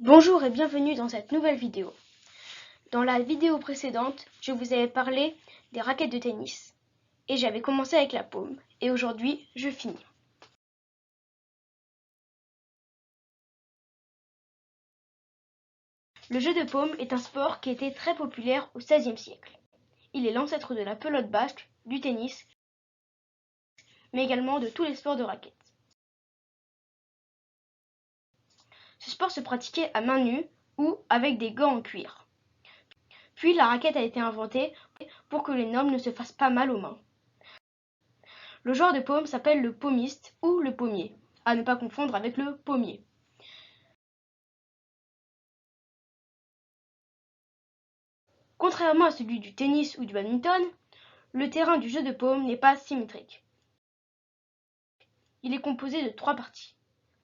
Bonjour et bienvenue dans cette nouvelle vidéo. Dans la vidéo précédente, je vous avais parlé des raquettes de tennis et j'avais commencé avec la paume et aujourd'hui je finis. Le jeu de paume est un sport qui était très populaire au XVIe siècle. Il est l'ancêtre de la pelote basque, du tennis, mais également de tous les sports de raquettes. Ce sport se pratiquait à main nue ou avec des gants en cuir. Puis la raquette a été inventée pour que les nobles ne se fassent pas mal aux mains. Le joueur de paume s'appelle le paumiste ou le pommier, à ne pas confondre avec le pommier. Contrairement à celui du tennis ou du badminton, le terrain du jeu de paume n'est pas symétrique. Il est composé de 3 parties.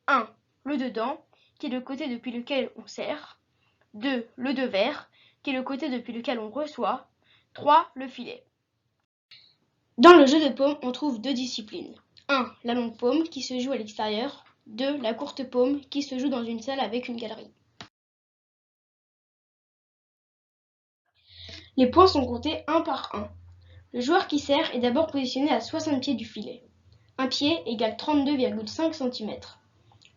1. Le dedans, qui est le côté depuis lequel on serre. 2. Le devers, qui est le côté depuis lequel on reçoit. 3. Le filet. Dans le jeu de paume, on trouve 2 disciplines. 1. La longue paume, qui se joue à l'extérieur. 2. La courte paume, qui se joue dans une salle avec une galerie. Les points sont comptés un par un. Le joueur qui sert est d'abord positionné à 60 pieds du filet. Un pied égale 32,5 cm.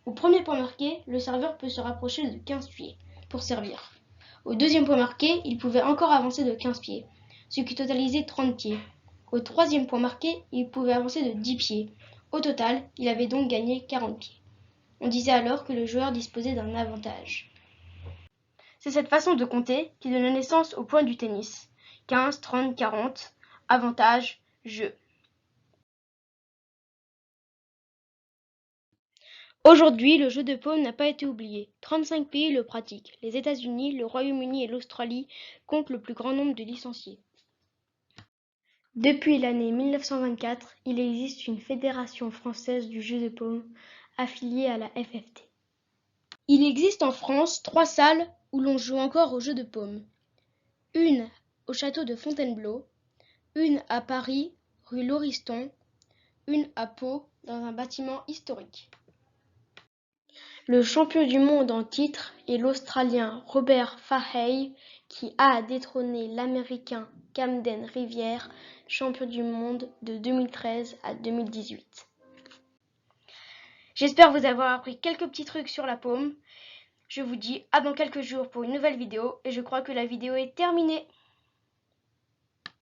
Au premier point marqué, le serveur peut se rapprocher de 15 pieds pour servir. Au deuxième point marqué, il pouvait encore avancer de 15 pieds, ce qui totalisait 30 pieds. Au troisième point marqué, il pouvait avancer de 10 pieds. Au total, il avait donc gagné 40 pieds. On disait alors que le joueur disposait d'un avantage. C'est cette façon de compter qui donne naissance au point du tennis. 15, 30, 40, avantage, jeu. Aujourd'hui, le jeu de paume n'a pas été oublié. 35 pays le pratiquent. Les États-Unis, le Royaume-Uni et l'Australie comptent le plus grand nombre de licenciés. Depuis l'année 1924, il existe une fédération française du jeu de paume affiliée à la FFT. Il existe en France 3 salles où l'on joue encore au jeu de paume. Une au château de Fontainebleau, une à Paris, rue Lauriston, une à Pau, dans un bâtiment historique. Le champion du monde en titre est l'Australien Robert Fahey qui a détrôné l'Américain Camden Rivière, champion du monde de 2013 à 2018. J'espère vous avoir appris quelques petits trucs sur la paume. Je vous dis à dans quelques jours pour une nouvelle vidéo et je crois que la vidéo est terminée.